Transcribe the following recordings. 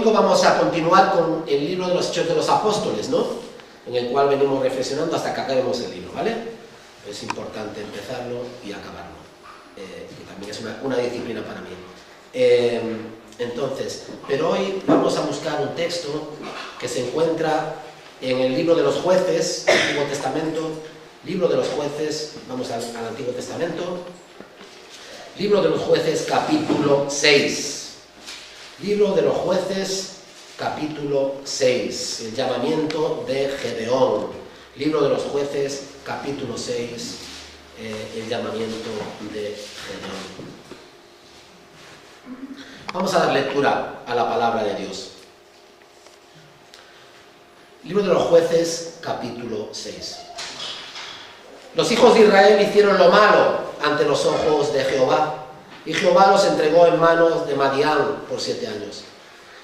Vamos a continuar con el libro de los Hechos de los Apóstoles, ¿no? En el cual venimos reflexionando hasta que acabemos el libro, ¿vale? Es importante empezarlo y acabarlo, que también es una disciplina para mí. Pero hoy vamos a buscar un texto que se encuentra en el libro de los Jueces, Antiguo Testamento, libro de los Jueces, vamos al Antiguo Testamento, libro de los Jueces, capítulo 6. Libro de los Jueces, capítulo 6, el llamamiento de Gedeón. Libro de los Jueces, capítulo 6, el llamamiento de Gedeón. Vamos a dar lectura a la palabra de Dios. Libro de los Jueces, capítulo 6. Los hijos de Israel hicieron lo malo ante los ojos de Jehová, y Jehová los entregó en manos de Madián por 7 años.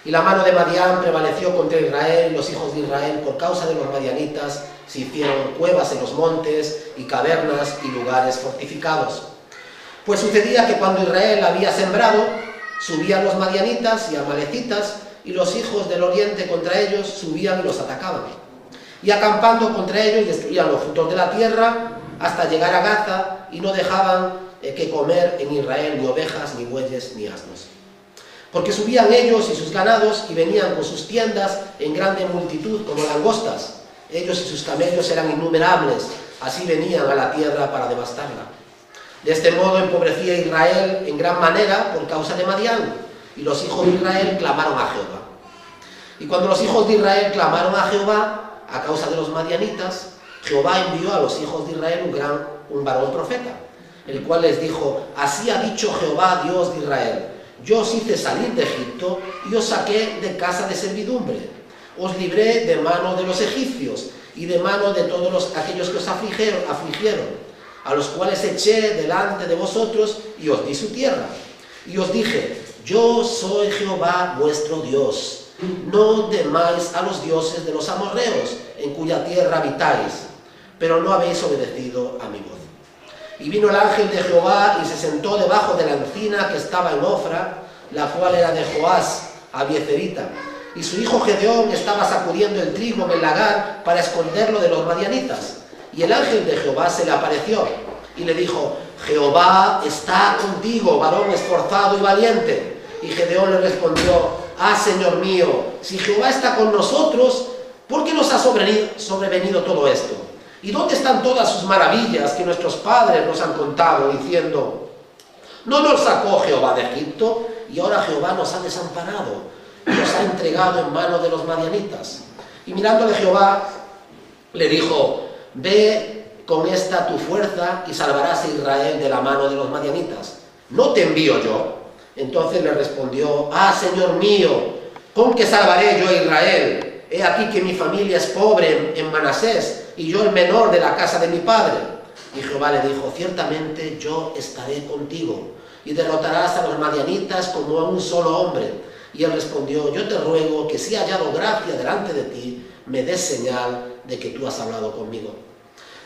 Y la mano de Madián prevaleció contra Israel, y los hijos de Israel, por causa de los madianitas, se hicieron cuevas en los montes, y cavernas, y lugares fortificados. Pues sucedía que cuando Israel había sembrado, subían los madianitas y amalecitas, y los hijos del oriente contra ellos subían y los atacaban. Y acampando contra ellos, destruían los frutos de la tierra, hasta llegar a Gaza, y no dejaban que comer en Israel ni ovejas, ni bueyes, ni asnos. Porque subían ellos y sus ganados, y venían con sus tiendas en grande multitud como langostas. Ellos y sus camellos eran innumerables, así venían a la tierra para devastarla. De este modo empobrecía Israel en gran manera por causa de Madián, y los hijos de Israel clamaron a Jehová. Y cuando los hijos de Israel clamaron a Jehová a causa de los madianitas, Jehová envió a los hijos de Israel un varón profeta, el cual les dijo: así ha dicho Jehová, Dios de Israel: yo os hice salir de Egipto y os saqué de casa de servidumbre. Os libré de mano de los egipcios y de mano de todos aquellos que os afligieron, a los cuales eché delante de vosotros y os di su tierra. Y os dije: yo soy Jehová vuestro Dios. No temáis a los dioses de los amorreos, en cuya tierra habitáis, pero no habéis obedecido a mi voz. Y vino el ángel de Jehová y se sentó debajo de la encina que estaba en Ofra, la cual era de Joás, abiezerita. Y su hijo Gedeón estaba sacudiendo el trigo en el lagar para esconderlo de los madianitas. Y el ángel de Jehová se le apareció y le dijo: Jehová está contigo, varón esforzado y valiente. Y Gedeón le respondió: ah, Señor mío, si Jehová está con nosotros, ¿por qué nos ha sobrevenido todo esto? ¿Y dónde están todas sus maravillas que nuestros padres nos han contado, diciendo: no nos sacó Jehová de Egipto, y ahora Jehová nos ha desamparado y nos ha entregado en manos de los madianitas? Y mirándole Jehová, le dijo: ve con esta tu fuerza y salvarás a Israel de la mano de los madianitas. ¿No te envío yo? Entonces le respondió: ah, Señor mío, ¿con qué salvaré yo a Israel? He aquí que mi familia es pobre en Manasés, y yo el menor de la casa de mi padre. Y Jehová le dijo: ciertamente yo estaré contigo, y derrotarás a los madianitas como a un solo hombre. Y él respondió: yo te ruego que si he hallado gracia delante de ti, me des señal de que tú has hablado conmigo.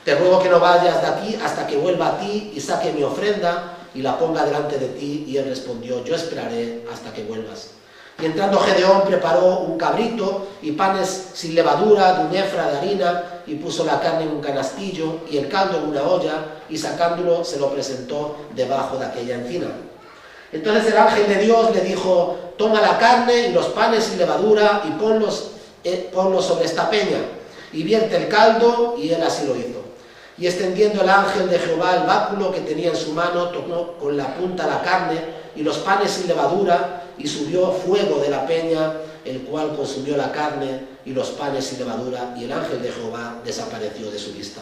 Te ruego que no vayas de aquí hasta que vuelva a ti y saque mi ofrenda y la ponga delante de ti. Y él respondió: yo esperaré hasta que vuelvas. Y entrando Gedeón preparó un cabrito y panes sin levadura de un efra de harina, y puso la carne en un canastillo y el caldo en una olla, y sacándolo se lo presentó debajo de aquella encina. Entonces el ángel de Dios le dijo: toma la carne y los panes sin levadura y ponlos sobre esta peña, y vierte el caldo. Y él así lo hizo. Y extendiendo el ángel de Jehová el báculo que tenía en su mano, tocó con la punta la carne y los panes sin levadura, y subió fuego de la peña, el cual consumió la carne y los panes sin levadura, y el ángel de Jehová desapareció de su vista.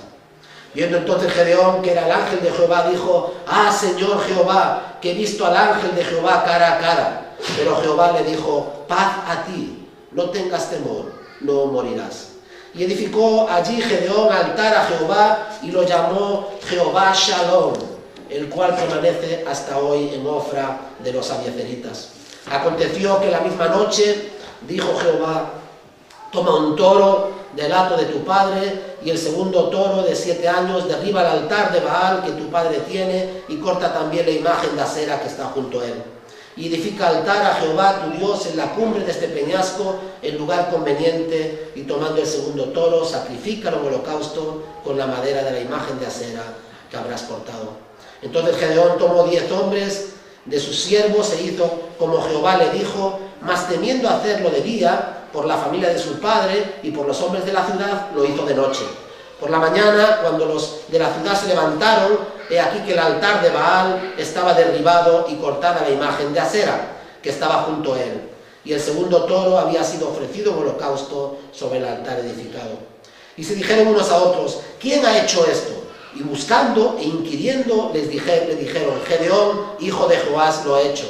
Viendo entonces Gedeón que era el ángel de Jehová, dijo: ah, Señor Jehová, que he visto al ángel de Jehová cara a cara. Pero Jehová le dijo: paz a ti, no tengas temor, no morirás. Y edificó allí Gedeón altar a Jehová, y lo llamó Jehová Shalom, el cual permanece hasta hoy en Ofra de los abiezeritas. Aconteció que la misma noche dijo Jehová: toma un toro del hato de tu padre, y el segundo toro de 7 años, derriba el altar de Baal que tu padre tiene, y corta también la imagen de acera que está junto a él. y edifica altar a Jehová tu Dios en la cumbre de este peñasco, en lugar conveniente, y tomando el segundo toro, sacrifícalo en holocausto con la madera de la imagen de acera que habrás cortado. Entonces Gedeón tomó 10 hombres de sus siervos e hizo como Jehová le dijo, mas temiendo hacerlo de día, por la familia de su padre y por los hombres de la ciudad, lo hizo de noche. Por la mañana, cuando los de la ciudad se levantaron, he aquí que el altar de Baal estaba derribado y cortada la imagen de acera que estaba junto a él. Y el segundo toro había sido ofrecido en holocausto sobre el altar edificado. Y se dijeron unos a otros, ¿quién ha hecho esto? Y buscando e inquiriendo le dijeron, Gedeón, hijo de Joás, lo ha hecho.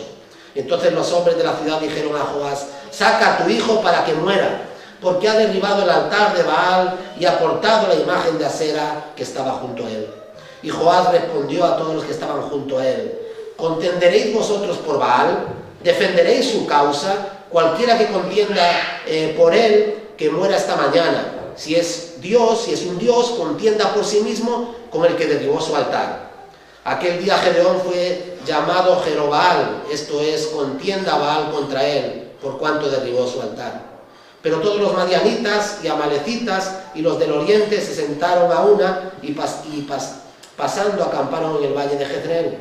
Entonces los hombres de la ciudad dijeron a Joás, saca a tu hijo para que muera, porque ha derribado el altar de Baal y ha cortado la imagen de acera que estaba junto a él. Y Joás respondió a todos los que estaban junto a él, ¿contenderéis vosotros por Baal? ¿Defenderéis su causa? Cualquiera que contienda por él, que muera esta mañana. Si es Dios, si es un Dios, contienda por sí mismo con el que derribó su altar. Aquel día Gedeón fue llamado Jerobbaal, esto es, contienda Baal contra él, por cuanto derribó su altar. Pero todos los madianitas y amalecitas y los del oriente se sentaron a una y pasando acamparon en el valle de Jezreel.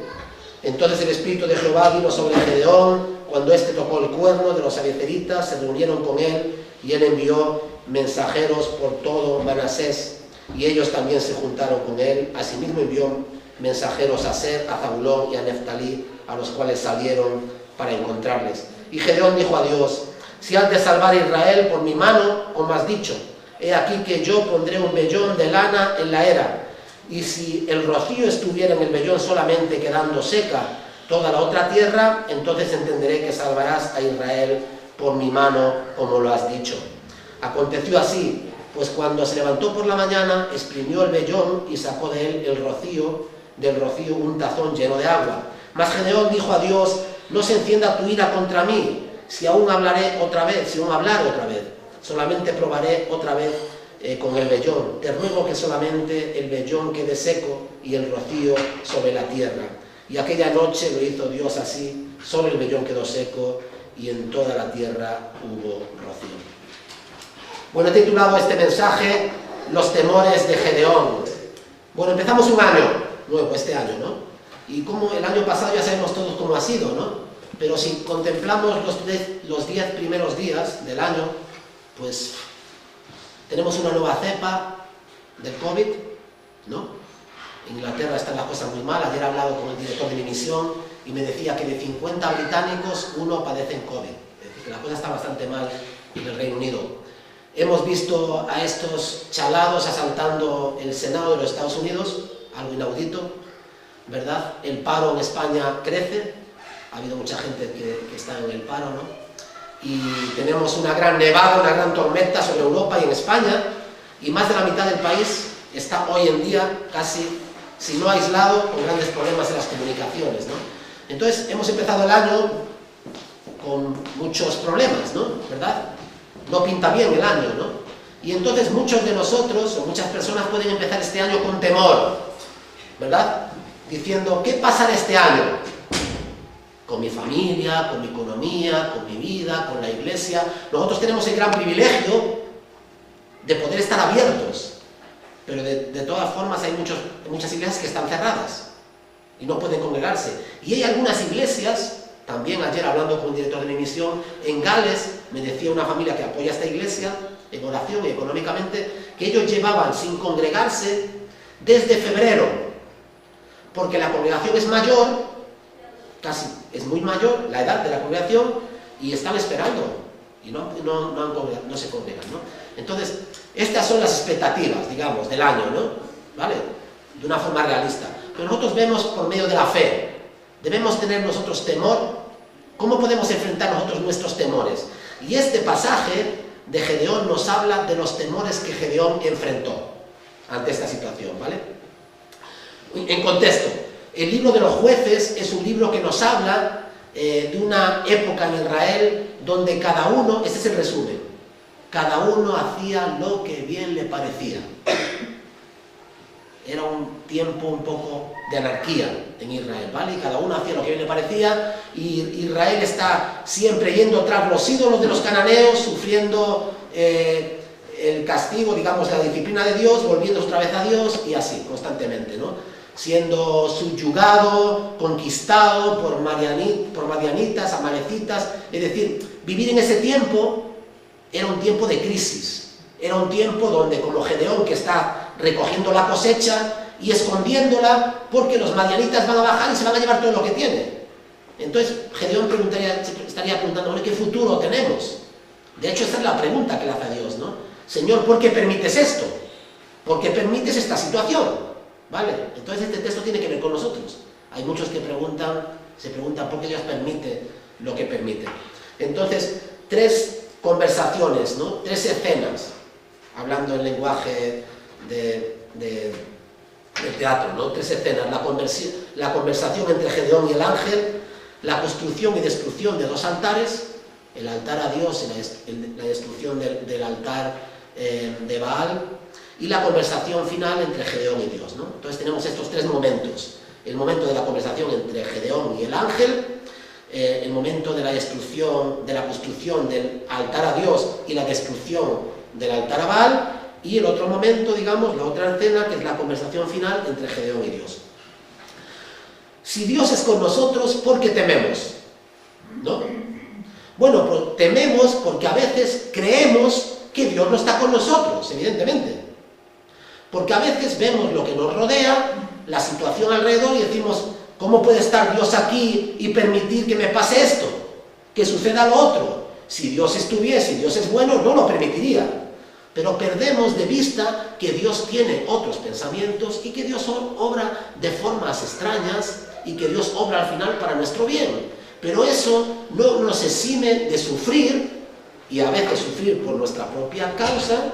Entonces el espíritu de Jehová vino sobre Gedeón, cuando éste tocó el cuerno de los abiezeritas, se reunieron con él y él envió mensajeros por todo Manasés y ellos también se juntaron con él. Asimismo envió mensajeros a Aser, a Zabulón y a Neftalí, a los cuales salieron para encontrarles. Y Gedeón dijo a Dios, si has de salvar a Israel por mi mano, como has dicho, he aquí que yo pondré un vellón de lana en la era, y si el rocío estuviera en el vellón solamente quedando seca toda la otra tierra, entonces entenderé que salvarás a Israel por mi mano, como lo has dicho. Aconteció así, pues cuando se levantó por la mañana, exprimió el vellón y sacó de él del rocío un tazón lleno de agua. Mas Gedeón dijo a Dios, no se encienda tu ira contra mí, si aún hablaré otra vez, solamente probaré otra vez con el vellón. Te ruego que solamente el vellón quede seco y el rocío sobre la tierra. Y aquella noche lo hizo Dios así, solo el vellón quedó seco y en toda la tierra hubo rocío. Bueno, he titulado este mensaje Los temores de Gedeón. Bueno, empezamos un año nuevo, este año, ¿no? Y como el año pasado ya sabemos todos cómo ha sido, ¿no? Pero si contemplamos los 10 primeros días del año, pues tenemos una nueva cepa del COVID, ¿no? En Inglaterra están las cosas muy mal. Ayer he hablado con el director de mi misión y me decía que de 50 británicos, 1 padecen COVID. Es decir, que la cosa está bastante mal en el Reino Unido. Hemos visto a estos chalados asaltando el Senado de los Estados Unidos, algo inaudito, ¿verdad? El paro en España crece, ha habido mucha gente que está en el paro, ¿no? Y tenemos una gran nevada, una gran tormenta sobre Europa y en España, y más de la mitad del país está hoy en día casi, si no aislado, con grandes problemas en las comunicaciones, ¿no? Entonces hemos empezado el año con muchos problemas, ¿no? ¿Verdad? No pinta bien el año, ¿no? Y entonces muchos de nosotros, o muchas personas, pueden empezar este año con temor, ¿verdad? Diciendo, ¿qué pasará este año? Con mi familia, con mi economía, con mi vida, con la iglesia. Nosotros tenemos el gran privilegio de poder estar abiertos, pero de todas formas hay muchas iglesias que están cerradas y no pueden congregarse. Y hay algunas iglesias, también ayer hablando con un director de mi misión, en Gales, me decía una familia que apoya esta iglesia en oración y económicamente, que ellos llevaban sin congregarse desde febrero, porque la congregación es mayor, casi es muy mayor la edad de la congregación, y están esperando y no se congregan, ¿no? Entonces, estas son las expectativas, digamos, del año, ¿no? ¿Vale? De una forma realista. Pero nosotros vemos por medio de la fe. Debemos tener nosotros temor. ¿Cómo podemos enfrentar nosotros nuestros temores? Y este pasaje de Gedeón nos habla de los temores que Gedeón enfrentó ante esta situación, ¿vale? En contexto, el libro de los jueces es un libro que nos habla de una época en Israel donde cada uno, este es el resumen, cada uno hacía lo que bien le parecía. era un tiempo un poco de anarquía en Israel, ¿vale? Y cada uno hacía lo que bien le parecía, y Israel está siempre yendo tras los ídolos de los cananeos, sufriendo el castigo, digamos, la disciplina de Dios, volviendo otra vez a Dios, y así, constantemente, ¿no? Siendo subyugado, conquistado por madianitas, amalecitas. Es decir, vivir en ese tiempo era un tiempo de crisis, era un tiempo donde, como Gedeón, que está recogiendo la cosecha y escondiéndola porque los madianitas van a bajar y se van a llevar todo lo que tiene. Entonces Gedeón estaría preguntando, bueno, ¿qué futuro tenemos? De hecho, esta es la pregunta que le hace a Dios, ¿no? Señor, ¿por qué permites esto? ¿Por qué permites esta situación? ¿Vale? Entonces este texto tiene que ver con nosotros. Hay muchos que se preguntan por qué Dios permite lo que permite. Entonces, 3 conversaciones, ¿no? 3 escenas, hablando en lenguaje de teatro, ¿no? 3 escenas: la conversación entre Gedeón y el ángel, la construcción y destrucción de 2 altares, el altar a Dios y la destrucción del altar de Baal, y la conversación final entre Gedeón y Dios, ¿no? Entonces tenemos estos 3 momentos: el momento de la conversación entre Gedeón y el ángel, el momento de la destrucción, de la construcción del altar a Dios y la destrucción del altar a Baal, y el otro momento, digamos, la otra escena, que es la conversación final entre Gedeón y Dios. Si Dios es con nosotros, ¿por qué tememos? ¿No? Bueno, pues tememos porque a veces creemos que Dios no está con nosotros, evidentemente. Porque a veces vemos lo que nos rodea, la situación alrededor, y decimos, ¿cómo puede estar Dios aquí y permitir que me pase esto? Que suceda lo otro. Si Dios estuviese, si Dios es bueno, no lo permitiría. Pero perdemos de vista que Dios tiene otros pensamientos y que Dios obra de formas extrañas y que Dios obra al final para nuestro bien. Pero eso no nos exime de sufrir, y a veces sufrir por nuestra propia causa,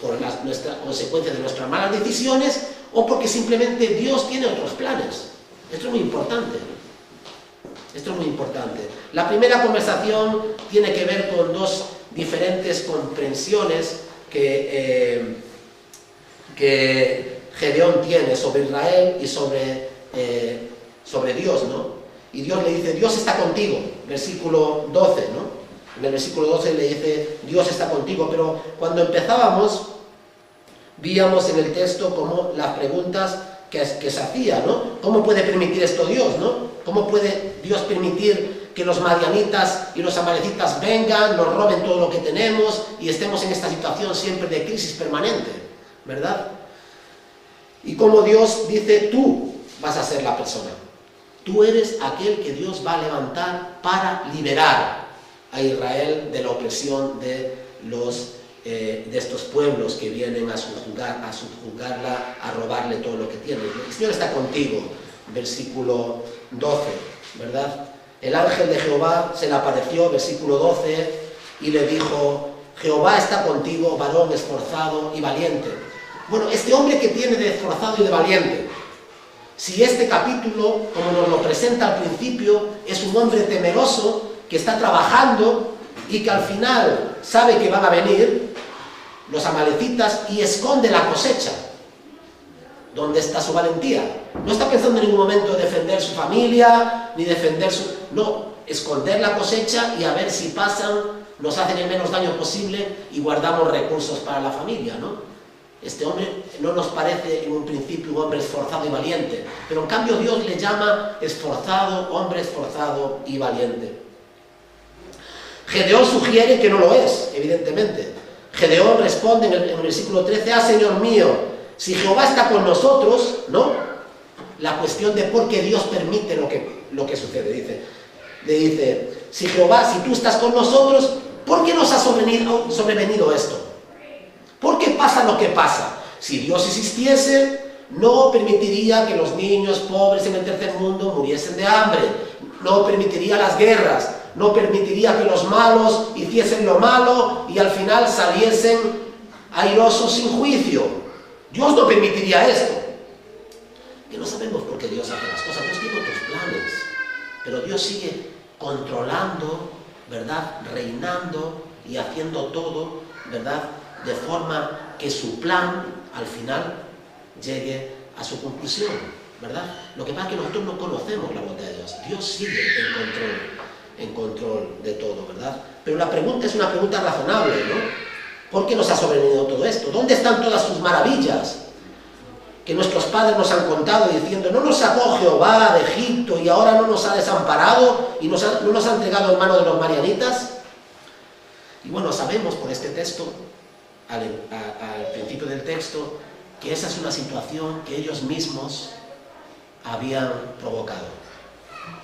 por nuestras consecuencias de nuestras malas decisiones, o porque simplemente Dios tiene otros planes. Esto es muy importante. Esto es muy importante. La primera conversación tiene que ver con 2 diferentes comprensiones que Gedeón tiene sobre Israel y sobre Dios, ¿no? Y Dios le dice, Dios está contigo, versículo 12, ¿no? En el versículo 12 le dice, Dios está contigo, pero cuando empezábamos, víamos en el texto como las preguntas que se hacía, ¿no? ¿Cómo puede permitir esto Dios, no? ¿Cómo puede Dios permitir que los madianitas y los amalecitas vengan, nos roben todo lo que tenemos y estemos en esta situación siempre de crisis permanente, ¿verdad? Y como Dios dice, tú vas a ser la persona. Tú eres aquel que Dios va a levantar para liberar a Israel de la opresión de estos pueblos que vienen a subjugarla, a robarle todo lo que tiene. El Señor está contigo, versículo 12, ¿verdad? El ángel de Jehová se le apareció, versículo 12, y le dijo, Jehová está contigo, varón esforzado y valiente. Bueno, este hombre que tiene de esforzado y de valiente, si este capítulo, como nos lo presenta al principio, es un hombre temeroso que está trabajando y que al final sabe que van a venir los amalecitas y esconde la cosecha. ¿Dónde está su valentía? No está pensando en ningún momento en defender su familia, ni defender su... No, esconder la cosecha y a ver si pasan, nos hacen el menos daño posible y guardamos recursos para la familia, ¿no? Este hombre no nos parece en un principio un hombre esforzado y valiente, pero en cambio Dios le llama esforzado, hombre esforzado y valiente. Gedeón sugiere que no lo es, evidentemente. Gedeón responde en el versículo 13, ah, Señor mío, si Jehová está con nosotros, ¿no? La cuestión de por qué Dios permite lo que sucede, le dice, si Jehová, si tú estás con nosotros, ¿por qué nos ha sobrevenido esto? ¿Por qué pasa lo que pasa? Si Dios existiese, no permitiría que los niños pobres en el tercer mundo muriesen de hambre, no permitiría las guerras, no permitiría que los malos hiciesen lo malo y al final saliesen airosos sin juicio. Dios no permitiría esto. Que no sabemos por qué Dios hace las cosas, Dios tiene otros planes, pero Dios sigue controlando, ¿verdad? Reinando y haciendo todo, ¿verdad? De forma que su plan, al final, llegue a su conclusión, ¿verdad? Lo que pasa es que nosotros no conocemos la voluntad de Dios. Dios sigue en control de todo, ¿verdad? Pero la pregunta es una pregunta razonable, ¿no? ¿Por qué nos ha sobrevenido todo esto? ¿Dónde están todas sus maravillas que nuestros padres nos han contado diciendo: no nos sacó Jehová de Egipto y ahora no nos ha desamparado y no nos ha entregado en manos de los marianitas? Y bueno, sabemos por este texto, al principio del texto, que esa es una situación que ellos mismos habían provocado.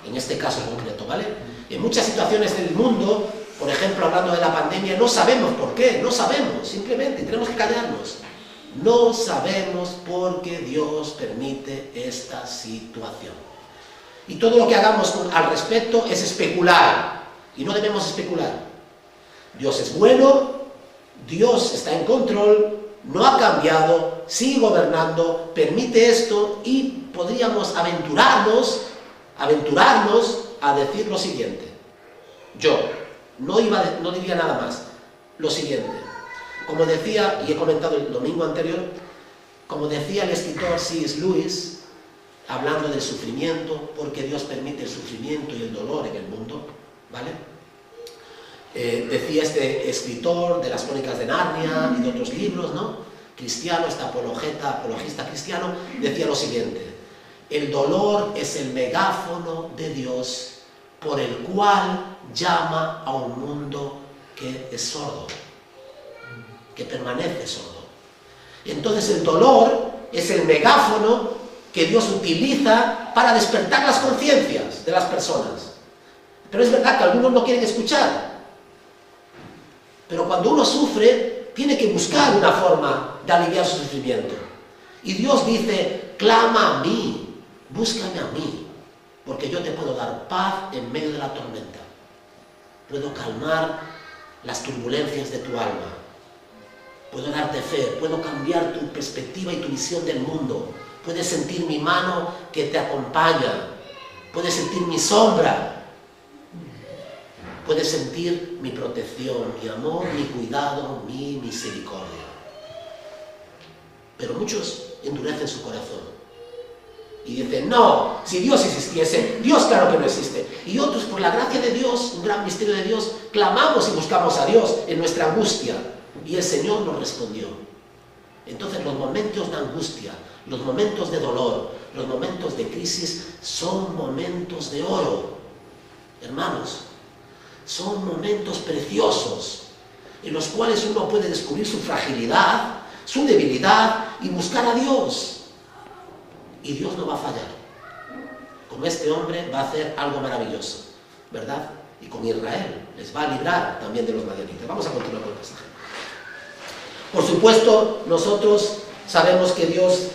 En este caso concreto, ¿vale? En muchas situaciones del mundo, por ejemplo, hablando de la pandemia, no sabemos por qué, no sabemos, simplemente tenemos que callarnos. No sabemos por qué Dios permite esta situación. Y todo lo que hagamos al respecto es especular, y no debemos especular. Dios es bueno, Dios está en control, no ha cambiado, sigue gobernando, permite esto, y podríamos aventurarnos a decir lo siguiente. Yo no diría nada más. Lo siguiente, como decía, y he comentado el domingo anterior, como decía el escritor C.S. Lewis, hablando del sufrimiento, porque Dios permite el sufrimiento y el dolor en el mundo, ¿vale? Decía este escritor de las Crónicas de Narnia y de otros libros, ¿no? Cristiano, este apologista cristiano, decía lo siguiente: el dolor es el megáfono de Dios por el cual llama a un mundo que es sordo, que permanece sordo. Entonces el dolor es el megáfono que Dios utiliza para despertar las conciencias de las personas. Pero es verdad que algunos no quieren escuchar. Pero cuando uno sufre, tiene que buscar una forma de aliviar su sufrimiento. Y Dios dice: clama a mí, búscame a mí, porque yo te puedo dar paz en medio de la tormenta. Puedo calmar las turbulencias de tu alma. Puedo darte fe, puedo cambiar tu perspectiva y tu visión del mundo. Puedes sentir mi mano que te acompaña. Puedes sentir mi sombra. Puedes sentir mi protección, mi amor, mi cuidado, mi misericordia. Pero muchos endurecen su corazón y dicen: no, si Dios existiese, Dios claro que no existe. Y otros, por la gracia de Dios, un gran misterio de Dios, clamamos y buscamos a Dios en nuestra angustia, y el Señor nos respondió. Entonces los momentos de angustia, los momentos de dolor, los momentos de crisis son momentos de oro, hermanos. Son momentos preciosos en los cuales uno puede descubrir su fragilidad, su debilidad y buscar a Dios. Y Dios no va a fallar. Con este hombre va a hacer algo maravilloso, ¿verdad? Y con Israel les va a librar también de los madianitas. Vamos a continuar con el pasaje. Por supuesto, nosotros sabemos que Dios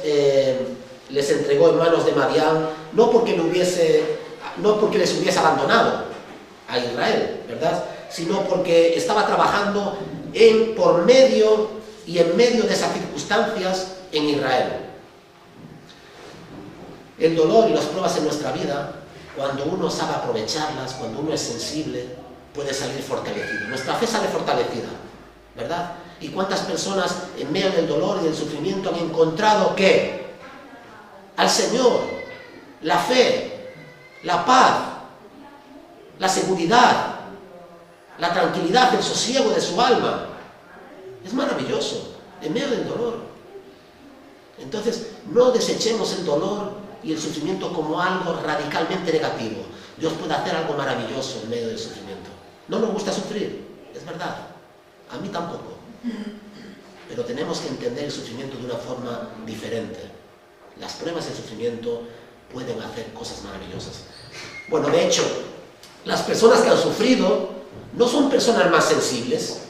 les entregó en manos de Madián, no porque les hubiese abandonado a Israel, ¿verdad? Sino porque estaba trabajando por medio y en medio de esas circunstancias en Israel. El dolor y las pruebas en nuestra vida, cuando uno sabe aprovecharlas, cuando uno es sensible, puede salir fortalecido. Nuestra fe sale fortalecida, ¿verdad? ¿Y cuántas personas en medio del dolor y del sufrimiento han encontrado qué? Al Señor, la fe, la paz, la seguridad, la tranquilidad, el sosiego de su alma. Es maravilloso, en medio del dolor. Entonces, no desechemos el dolor y el sufrimiento como algo radicalmente negativo. Dios puede hacer algo maravilloso en medio del sufrimiento. No nos gusta sufrir, es verdad. A mí tampoco. Pero tenemos que entender el sufrimiento de una forma diferente. Las pruebas y el sufrimiento pueden hacer cosas maravillosas. Bueno, de hecho, las personas que han sufrido no son personas más sensibles.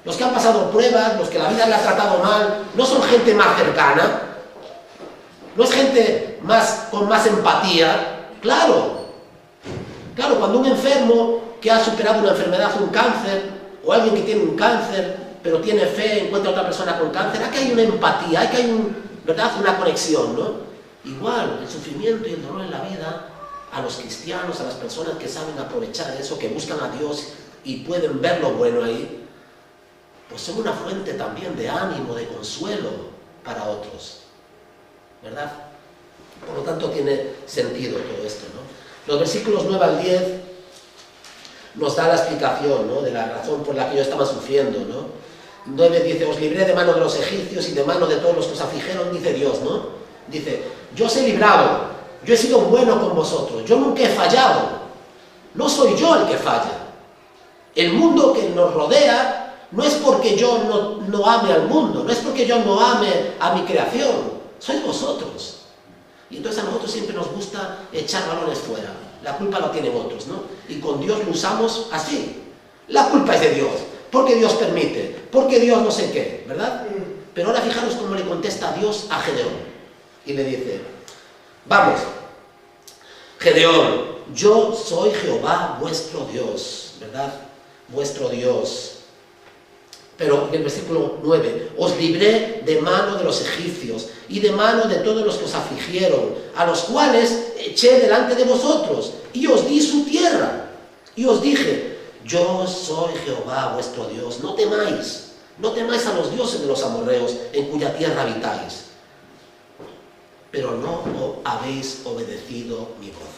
Los que han pasado pruebas, los que la vida le ha tratado mal, no son gente más cercana. No es gente con más empatía. Claro, cuando un enfermo que ha superado una enfermedad, un cáncer, o alguien que tiene un cáncer, pero tiene fe, encuentra a otra persona con cáncer, aquí hay una empatía, aquí hay ¿verdad? Una conexión, ¿no? Igual, el sufrimiento y el dolor en la vida, a los cristianos, a las personas que saben aprovechar eso, que buscan a Dios y pueden ver lo bueno ahí, pues son una fuente también de ánimo, de consuelo, para otros, ¿verdad? Por lo tanto tiene sentido todo esto, ¿no? Los versículos 9 al 10 nos da la explicación, ¿no?, de la razón por la que ellos estaban sufriendo, ¿no? 9 dice: os libré de mano de los egipcios y de mano de todos los que os afligieron, dice Dios, ¿no? Dice: yo os he librado, yo he sido bueno con vosotros, yo nunca he fallado, no soy yo el que falla. El mundo que nos rodea no es porque yo no ame al mundo, no es porque yo no ame a mi creación, sois vosotros. Y entonces a nosotros siempre nos gusta echar balones fuera. La culpa la tienen otros, ¿no? Y con Dios lo usamos así. La culpa es de Dios, porque Dios permite, porque Dios no sé qué, ¿verdad? Pero ahora fijaros cómo le contesta Dios a Gedeón. Y le dice: vamos, Gedeón, yo soy Jehová vuestro Dios, ¿verdad? Vuestro Dios. Pero en el versículo 9: os libré de mano de los egipcios y de mano de todos los que os afligieron, a los cuales eché delante de vosotros, y os di su tierra. Y os dije: yo soy Jehová vuestro Dios, no temáis a los dioses de los amorreos, en cuya tierra habitáis. Pero no habéis obedecido mi voz.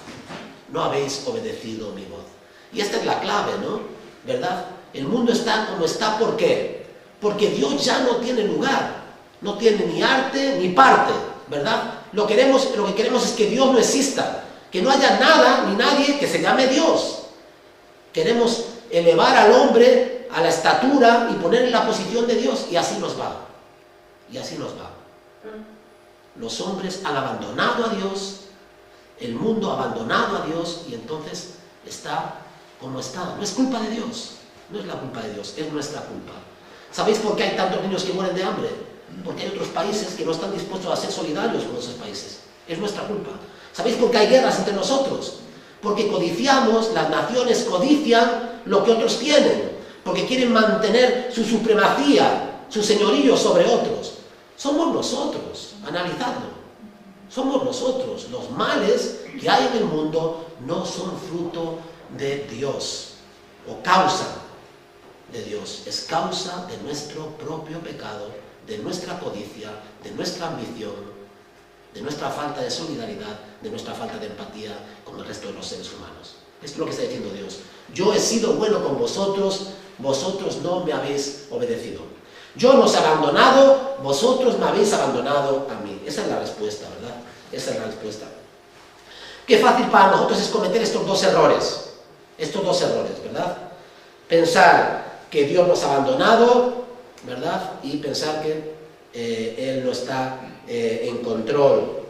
No habéis obedecido mi voz. Y esta es la clave, ¿no? ¿Verdad? El mundo está como está, ¿por qué? Porque Dios ya no tiene lugar, no tiene ni arte ni parte, ¿verdad? Lo que queremos es que Dios no exista, que no haya nada ni nadie que se llame Dios. Queremos elevar al hombre a la estatura y poner en la posición de Dios, y así nos va. Y así nos va. Los hombres han abandonado a Dios, el mundo ha abandonado a Dios, y entonces está como está. No es culpa de Dios. No es la culpa de Dios, es nuestra culpa. ¿Sabéis por qué hay tantos niños que mueren de hambre? Porque hay otros países que no están dispuestos a ser solidarios con esos países. Es nuestra culpa. ¿Sabéis por qué hay guerras entre nosotros? Porque codiciamos, las naciones codician lo que otros tienen, porque quieren mantener su supremacía, su señorío sobre otros. Somos nosotros, analizadlo. Somos nosotros. Los males que hay en el mundo no son fruto de Dios o causa de Dios, es causa de nuestro propio pecado, de nuestra codicia, de nuestra ambición, de nuestra falta de solidaridad, de nuestra falta de empatía con el resto de los seres humanos. Esto es lo que está diciendo Dios. Yo he sido bueno con vosotros, vosotros no me habéis obedecido. Yo no os he abandonado, vosotros me habéis abandonado a mí. Esa es la respuesta, ¿verdad? Esa es la respuesta. Qué fácil para nosotros es cometer estos dos errores, ¿verdad? Pensar que Dios nos ha abandonado, ¿verdad? Y pensar que Él no está en control.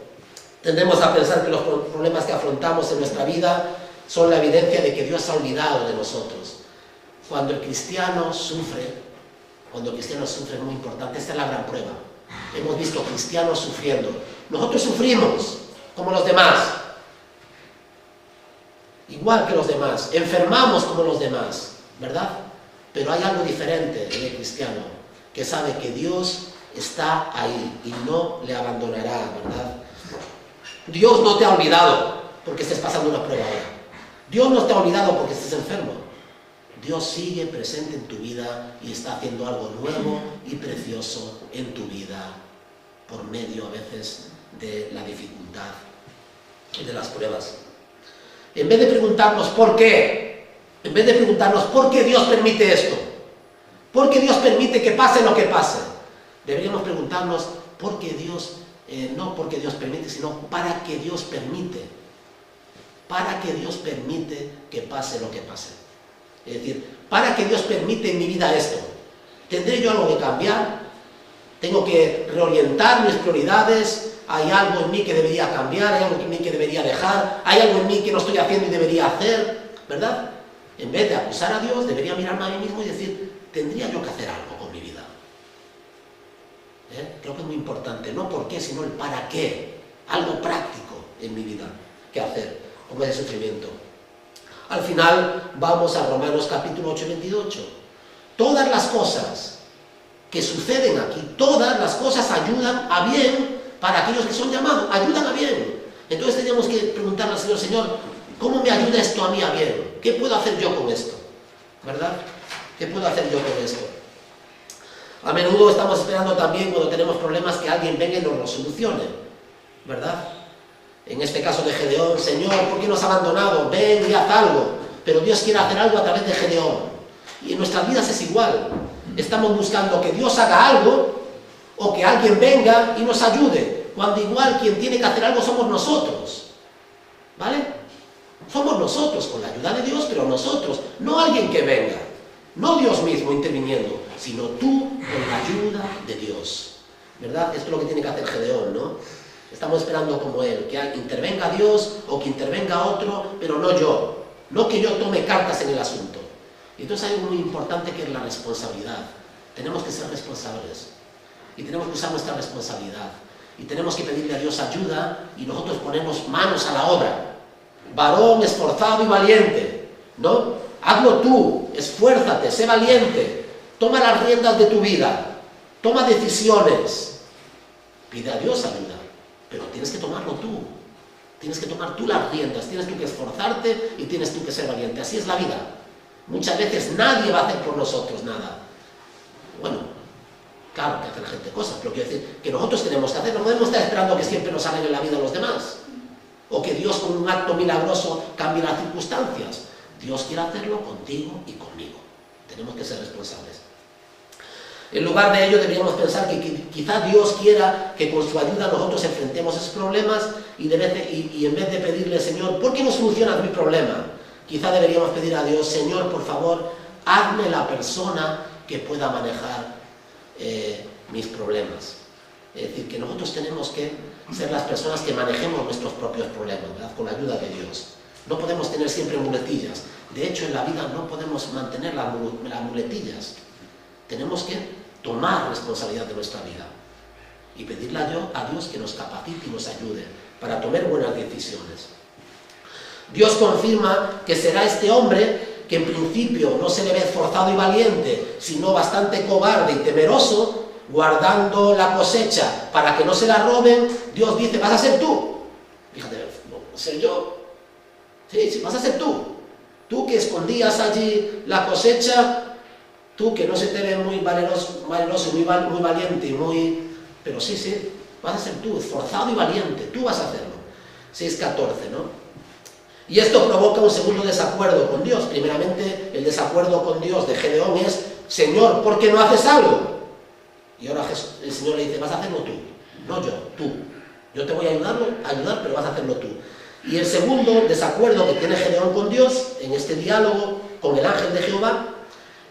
Tendemos a pensar que los problemas que afrontamos en nuestra vida son la evidencia de que Dios se ha olvidado de nosotros. Cuando el cristiano sufre, es muy importante. Esta es la gran prueba. Hemos visto cristianos sufriendo. Nosotros sufrimos como los demás, igual que los demás, enfermamos como los demás, ¿verdad? Pero hay algo diferente en el cristiano, que sabe que Dios está ahí y no le abandonará, ¿verdad? Dios no te ha olvidado porque estés pasando una prueba ahora. Dios no te ha olvidado porque estés enfermo. Dios sigue presente en tu vida y está haciendo algo nuevo y precioso en tu vida por medio a veces de la dificultad y de las pruebas. En vez de preguntarnos por qué, en vez de preguntarnos por qué Dios permite esto, por qué Dios permite que pase lo que pase, deberíamos preguntarnos por qué Dios, no porque Dios permite, sino para qué Dios permite. Para que Dios permite que pase lo que pase. Es decir, ¿para qué Dios permite en mi vida esto? ¿Tendré yo algo que cambiar? ¿Tengo que reorientar mis prioridades? ¿Hay algo en mí que debería cambiar? ¿Hay algo en mí que debería dejar? ¿Hay algo en mí que no estoy haciendo y debería hacer? ¿Verdad? En vez de acusar a Dios, debería mirarme a mí mismo y decir, ¿tendría yo que hacer algo con mi vida? Creo que es muy importante, no por qué, sino el para qué. Algo práctico en mi vida que hacer con ese sufrimiento. Al final vamos a Romanos capítulo 8, 28. Todas las cosas que suceden aquí, todas las cosas ayudan a bien para aquellos que son llamados, ayudan a bien. Entonces tenemos que preguntarle al Señor, Señor, ¿cómo me ayuda esto a mí a bien? ¿Qué puedo hacer yo con esto? ¿Verdad? ¿Qué puedo hacer yo con esto? A menudo estamos esperando también, cuando tenemos problemas, que alguien venga y nos lo solucione, ¿verdad? En este caso de Gedeón: Señor, ¿por qué nos has abandonado? Ven y haz algo. Pero Dios quiere hacer algo a través de Gedeón. Y en nuestras vidas es igual. Estamos buscando que Dios haga algo, o que alguien venga y nos ayude, cuando igual quien tiene que hacer algo somos nosotros, ¿vale? Somos nosotros, con la ayuda de Dios, pero nosotros, no alguien que venga, no Dios mismo interviniendo, sino tú con la ayuda de Dios, ¿verdad? Esto es lo que tiene que hacer Gedeón, ¿no? Estamos esperando como él, que intervenga Dios o que intervenga otro, pero no yo, no que yo tome cartas en el asunto. Y entonces hay algo muy importante, que es la responsabilidad. Tenemos que ser responsables y tenemos que usar nuestra responsabilidad y tenemos que pedirle a Dios ayuda, y nosotros ponemos manos a la obra. Varón esforzado y valiente, ¿no? Hazlo tú, esfuérzate, sé valiente, toma las riendas de tu vida, toma decisiones, pide a Dios ayuda, pero tienes que tomarlo tú, tienes que tomar tú las riendas, tienes tú que esforzarte y tienes tú que ser valiente. Así es la vida. Muchas veces nadie va a hacer por nosotros nada. Bueno, claro que hace la gente cosas, pero quiero decir que nosotros tenemos que hacer, no podemos estar esperando que siempre nos arreglen la vida los demás, o que Dios con un acto milagroso cambie las circunstancias. Dios quiere hacerlo contigo y conmigo. Tenemos que ser responsables. En lugar de ello, deberíamos pensar que quizá Dios quiera que con su ayuda nosotros enfrentemos esos problemas, y en vez de pedirle: Señor, ¿por qué no solucionas mi problema?, quizá deberíamos pedir a Dios: Señor, por favor, hazme la persona que pueda manejar mis problemas. Es decir, que nosotros tenemos que ser las personas que manejemos nuestros propios problemas, ¿verdad?, con la ayuda de Dios. No podemos tener siempre muletillas. De hecho, en la vida no podemos mantener las muletillas. Tenemos que tomar responsabilidad de nuestra vida y pedirle a Dios que nos capacite y nos ayude para tomar buenas decisiones. Dios confirma que será este hombre, que en principio no se le ve esforzado y valiente, sino bastante cobarde y temeroso, guardando la cosecha para que no se la roben. Dios dice: vas a ser tú. Fíjate, no ser yo. Sí, vas a ser tú. Tú que escondías allí la cosecha, tú que no se te ve muy valeroso, muy valiente, pero sí, vas a ser tú, esforzado y valiente, tú vas a hacerlo. 6:14, ¿no? Y esto provoca un segundo desacuerdo con Dios. Primeramente, el desacuerdo con Dios de Gedeón es: Señor, ¿por qué no haces algo? Y ahora el Señor le dice: vas a hacerlo tú, no yo, tú. Yo te voy a ayudar, pero vas a hacerlo tú. Y el segundo desacuerdo que tiene Gedeón con Dios, en este diálogo con el ángel de Jehová,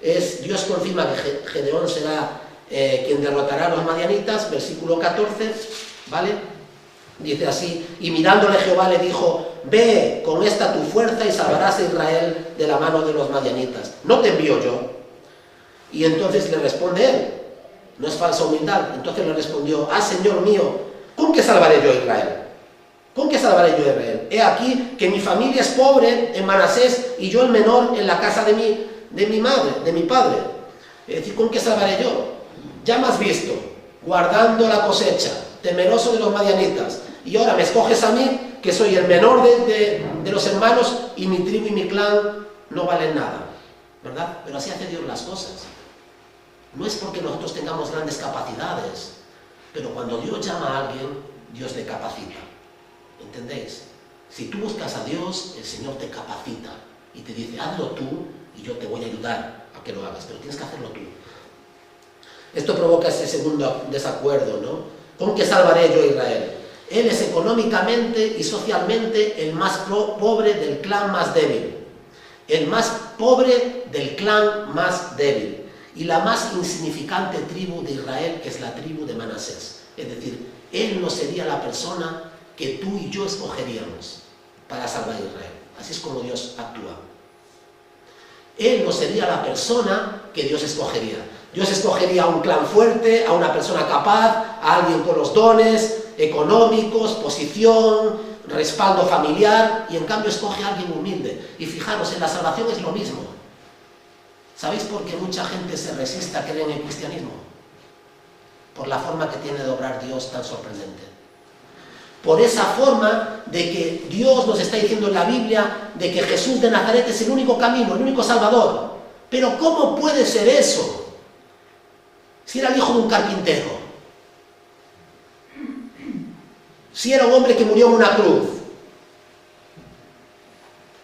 es: Dios confirma que Gedeón será quien derrotará a los madianitas, versículo 14, ¿vale? Dice así: y mirándole Jehová le dijo: ve con esta tu fuerza y salvarás a Israel de la mano de los madianitas. ¿No te envío yo? Y entonces le responde él, no es falsa humildad, entonces le respondió: ah, Señor mío, ¿con qué salvaré yo a Israel? ¿Con qué salvaré yo a Israel? He aquí que mi familia es pobre en Manasés y yo el menor en la casa de mi padre. Es decir, ¿con qué salvaré yo? Ya me has visto, guardando la cosecha, temeroso de los madianitas, y ahora me escoges a mí, que soy el menor de los hermanos, y mi tribu y mi clan no valen nada, ¿verdad? Pero así hace Dios las cosas. No es porque nosotros tengamos grandes capacidades, pero cuando Dios llama a alguien, Dios le capacita. ¿Entendéis? Si tú buscas a Dios, el Señor te capacita y te dice: hazlo tú y yo te voy a ayudar a que lo hagas, pero tienes que hacerlo tú. Esto provoca ese segundo desacuerdo, ¿no? ¿Con qué salvaré yo a Israel? Él es económicamente y socialmente el más pobre del clan más débil. El más pobre del clan más débil. Y la más insignificante tribu de Israel, que es la tribu de Manasés. Es decir, él no sería la persona que tú y yo escogeríamos para salvar a Israel. Así es como Dios actúa. Él no sería la persona que Dios escogería. Dios escogería a un clan fuerte, a una persona capaz, a alguien con los dones económicos, posición, respaldo familiar, y en cambio escoge a alguien humilde. Y fijaros, en la salvación es lo mismo. ¿Sabéis por qué mucha gente se resiste a creer en el cristianismo? Por la forma que tiene de obrar Dios tan sorprendente. Por esa forma de que Dios nos está diciendo en la Biblia de que Jesús de Nazaret es el único camino, el único Salvador. Pero ¿cómo puede ser eso? si era el hijo de un carpintero, si era un hombre que murió en una cruz,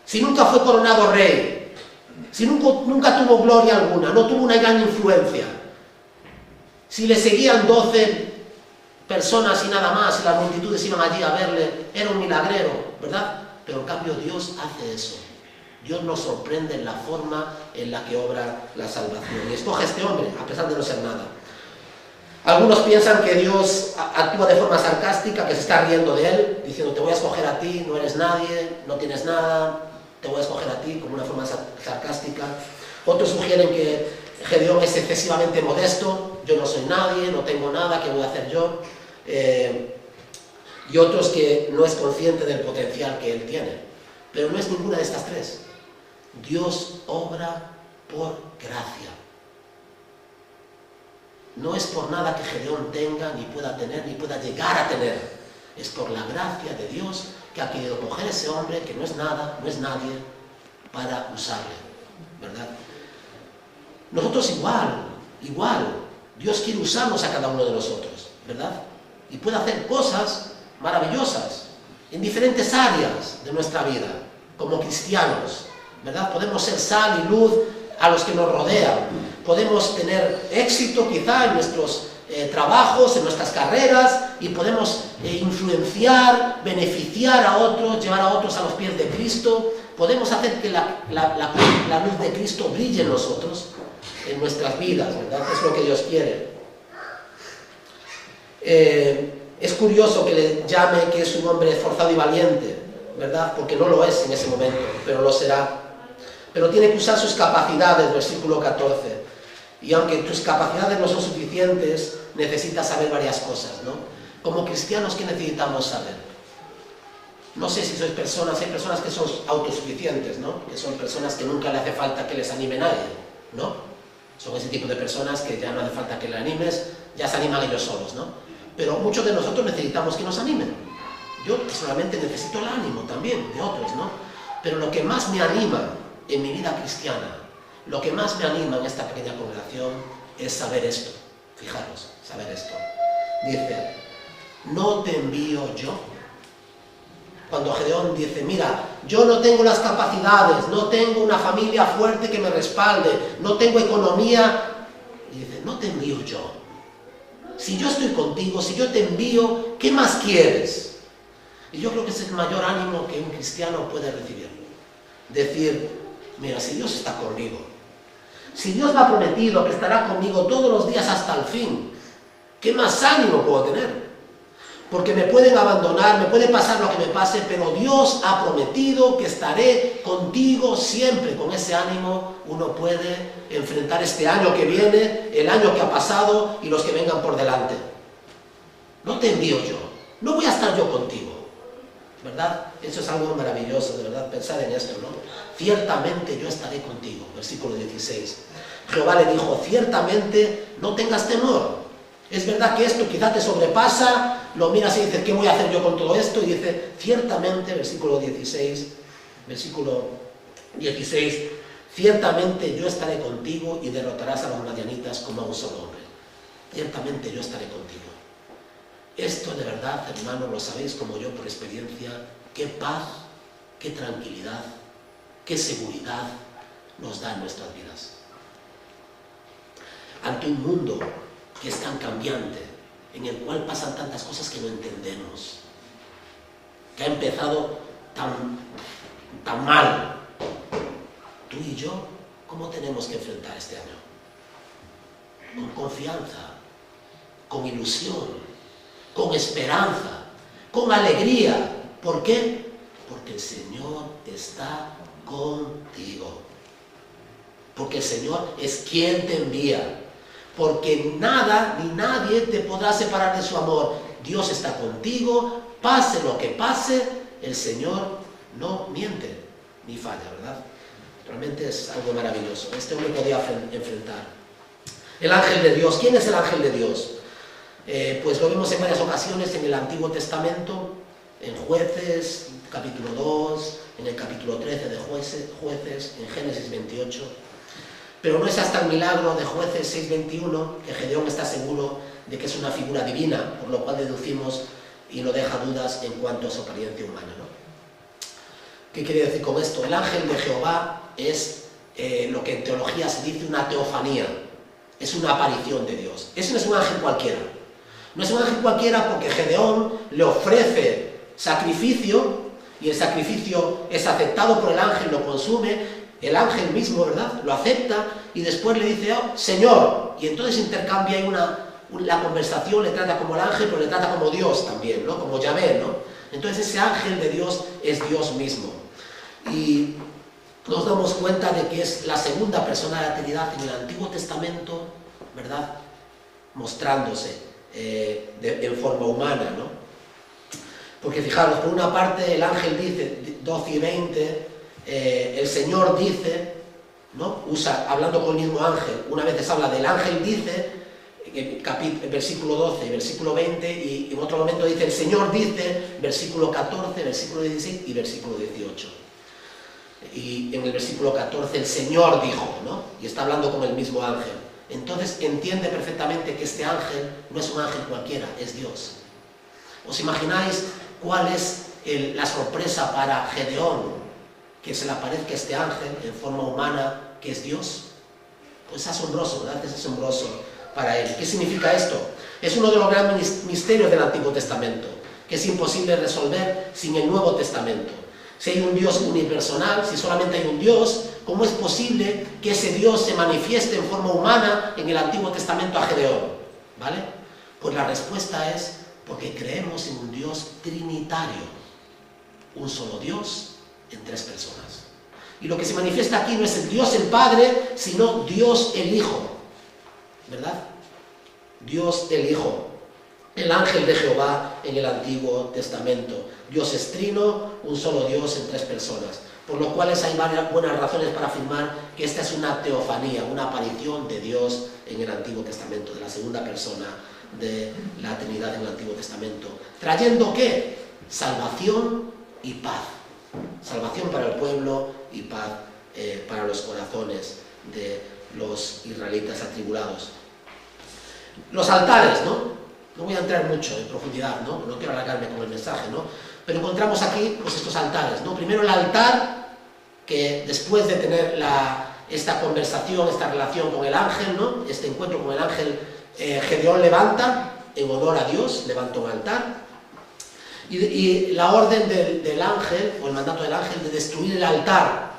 si nunca fue coronado rey, si nunca tuvo gloria alguna, no tuvo una gran influencia, si le seguían 12 personas y nada más, y las multitudes iban allí a verle, era un milagrero, ¿verdad? Pero en cambio Dios hace eso. Dios nos sorprende en la forma en la que obra la salvación. Y escoge a este hombre, a pesar de no ser nada. Algunos piensan que Dios actúa de forma sarcástica, que se está riendo de él, diciendo, te voy a escoger a ti, no eres nadie, no tienes nada, te voy a escoger a ti, como una forma sarcástica. Otros sugieren que Gedeón es excesivamente modesto, yo no soy nadie, no tengo nada, ¿qué voy a hacer yo? Y otros que no es consciente del potencial que él tiene. Pero no es ninguna de estas tres. Dios obra por gracia. No es por nada que Gedeón tenga, ni pueda tener, ni pueda llegar a tener. Es por la gracia de Dios que ha querido coger a ese hombre que no es nada, no es nadie, para usarle, ¿verdad? Nosotros igual. Dios quiere usarnos a cada uno de nosotros, ¿verdad? Y puede hacer cosas maravillosas en diferentes áreas de nuestra vida, como cristianos, ¿verdad? Podemos ser sal y luz a los que nos rodean. Podemos tener éxito quizá en nuestros trabajos, en nuestras carreras, y podemos influenciar, beneficiar a otros, llevar a otros a los pies de Cristo. Podemos hacer que la luz de Cristo brille en nosotros, en nuestras vidas, ¿verdad? Es lo que Dios quiere. Es curioso que le llame que es un hombre esforzado y valiente, ¿verdad? Porque no lo es en ese momento, pero lo será. Pero tiene que usar sus capacidades, versículo 14. Y aunque tus capacidades no son suficientes, necesitas saber varias cosas, ¿no? Como cristianos, ¿qué necesitamos saber? No sé si sois personas, hay personas que son autosuficientes, ¿no? Que son personas que nunca le hace falta que les anime nadie, ¿no? Son ese tipo de personas que ya no hace falta que le animes, ya se animan ellos solos, ¿no? Pero muchos de nosotros necesitamos que nos animen. Yo personalmente necesito el ánimo también de otros, ¿no? Pero lo que más me anima en mi vida cristiana, lo que más me anima en esta pequeña congregación es saber esto. Fijaros, saber esto. Dice, no te envío yo. Cuando Gedeón dice, mira, yo no tengo las capacidades, no tengo una familia fuerte que me respalde, no tengo economía, y dice, no te envío yo. Si yo estoy contigo, si yo te envío, ¿qué más quieres? Y yo creo que ese es el mayor ánimo que un cristiano puede recibir. Decir, mira, si Dios está conmigo, si Dios me ha prometido que estará conmigo todos los días hasta el fin, ¿qué más ánimo puedo tener? Porque me pueden abandonar, me puede pasar lo que me pase, pero Dios ha prometido que estaré contigo siempre. Con ese ánimo uno puede enfrentar este año que viene, el año que ha pasado y los que vengan por delante. No te envío yo, no voy a estar yo contigo, ¿verdad? Eso es algo maravilloso, de verdad, pensar en esto, ¿no? Ciertamente yo estaré contigo, versículo 16. Jehová le dijo, ciertamente no tengas temor. Es verdad que esto quizá te sobrepasa, lo miras y dices, ¿qué voy a hacer yo con todo esto? Y dice, ciertamente, versículo 16, ciertamente yo estaré contigo y derrotarás a los madianitas como a un solo hombre. Ciertamente yo estaré contigo. Esto de verdad, hermanos, lo sabéis como yo por experiencia, qué paz, qué tranquilidad, qué seguridad nos da en nuestras vidas. Ante un mundo que es tan cambiante, en el cual pasan tantas cosas que no entendemos, que ha empezado tan mal, tú y yo, ¿cómo tenemos que enfrentar este año? Con confianza, con ilusión, con esperanza, con alegría. ¿Por qué? Porque el Señor está contigo. Porque el Señor es quien te envía. Porque nada ni nadie te podrá separar de su amor. Dios está contigo, pase lo que pase, el Señor no miente ni falla, ¿verdad? Realmente es algo maravilloso. Este hombre podía enfrentar. El ángel de Dios. ¿Quién es el ángel de Dios? Pues lo vemos en varias ocasiones en el Antiguo Testamento, en Jueces, capítulo 2, en el capítulo 13 de Jueces, en Génesis 28. Pero no es hasta el milagro de Jueces 6:21 que Gedeón está seguro de que es una figura divina, por lo cual deducimos y no deja dudas en cuanto a su apariencia humana, ¿no? ¿Qué quiere decir con esto? El ángel de Jehová es lo que en teología se dice una teofanía, es una aparición de Dios. Ese no es un ángel cualquiera. No es un ángel cualquiera porque Gedeón le ofrece sacrificio y el sacrificio es aceptado por el ángel, lo consume, el ángel mismo, ¿verdad?, lo acepta y después le dice, oh, Señor, y entonces intercambia ahí la conversación, le trata como el ángel, pero le trata como Dios también, ¿no?, como Yahvé, ¿no? Entonces ese ángel de Dios es Dios mismo. Y nos damos cuenta de que es la segunda persona de la Trinidad en el Antiguo Testamento, ¿verdad?, mostrándose en forma humana, ¿no? Porque fijaros, por una parte el ángel dice, 12 y 20, el Señor dice, ¿no?, hablando con el mismo ángel, una vez habla del ángel dice, versículo 12 y versículo 20, y en otro momento dice el Señor dice, versículo 14, versículo 16 y versículo 18. Y en el versículo 14 el Señor dijo, ¿no?, y está hablando con el mismo ángel. Entonces entiende perfectamente que este ángel no es un ángel cualquiera, es Dios. ¿Os imagináis cuál es la sorpresa para Gedeón? Que se le aparezca este ángel en forma humana, que es Dios. Pues es asombroso, ¿verdad? Es asombroso para él. ¿Qué significa esto? Es uno de los grandes misterios del Antiguo Testamento, que es imposible resolver sin el Nuevo Testamento. Si hay un Dios unipersonal, si solamente hay un Dios, ¿cómo es posible que ese Dios se manifieste en forma humana en el Antiguo Testamento a Gedeón? ¿Vale? Pues la respuesta es porque creemos en un Dios trinitario, un solo Dios en tres personas. Y lo que se manifiesta aquí no es el Dios el Padre, sino Dios el Hijo, ¿verdad? Dios el Hijo, el ángel de Jehová en el Antiguo Testamento. Dios es trino, un solo Dios en tres personas. Por lo cual hay varias buenas razones para afirmar que esta es una teofanía, una aparición de Dios en el Antiguo Testamento, de la segunda persona de la Trinidad en el Antiguo Testamento. ¿Trayendo qué? Salvación y paz. Salvación para el pueblo y paz para los corazones de los israelitas atribulados. Los altares, ¿no? No voy a entrar mucho en profundidad, ¿no? No quiero alargarme con el mensaje, ¿no? Pero encontramos aquí, pues, estos altares, ¿no? Primero el altar, que después de tener esta conversación, esta relación con el ángel, ¿no?, este encuentro con el ángel, Gedeón levanta, en honor a Dios, levanta un altar. Y la orden del ángel, o el mandato del ángel, de destruir el altar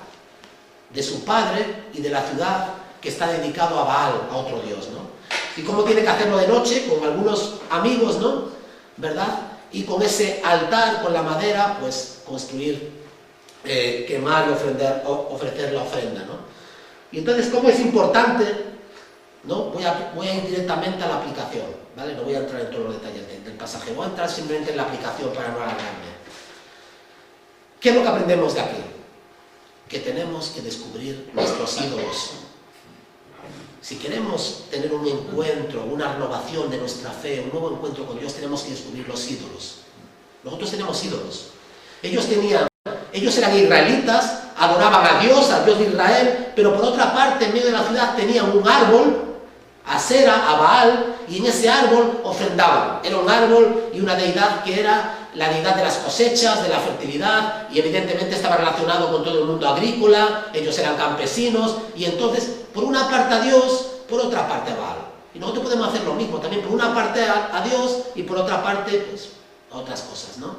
de su padre y de la ciudad que está dedicado a Baal, a otro dios, ¿no? Y cómo tiene que hacerlo de noche, con algunos amigos, ¿no?, ¿verdad? Y con ese altar, con la madera, pues construir, quemar y ofrecer la ofrenda, ¿no? Y entonces, ¿cómo es importante? ¿No? Voy a ir directamente a la aplicación, ¿vale? No voy a entrar en todos los detalles del pasaje, voy a entrar simplemente en la aplicación para no alargarme. ¿Qué es lo que aprendemos de aquí? Que tenemos que descubrir nuestros ídolos. Si queremos tener un encuentro, una renovación de nuestra fe, un nuevo encuentro con Dios, tenemos que descubrir los ídolos. Nosotros tenemos ídolos. Ellos eran israelitas, adoraban a Dios de Israel, pero por otra parte, en medio de la ciudad tenían un árbol, Asera, a Baal, y en ese árbol ofrendaban. Era un árbol y una deidad que era la deidad de las cosechas, de la fertilidad, y evidentemente estaba relacionado con todo el mundo agrícola, ellos eran campesinos, y entonces, por una parte a Dios, por otra parte a Baal. Y nosotros podemos hacer lo mismo, también por una parte a Dios, y por otra parte, pues, a otras cosas, ¿no?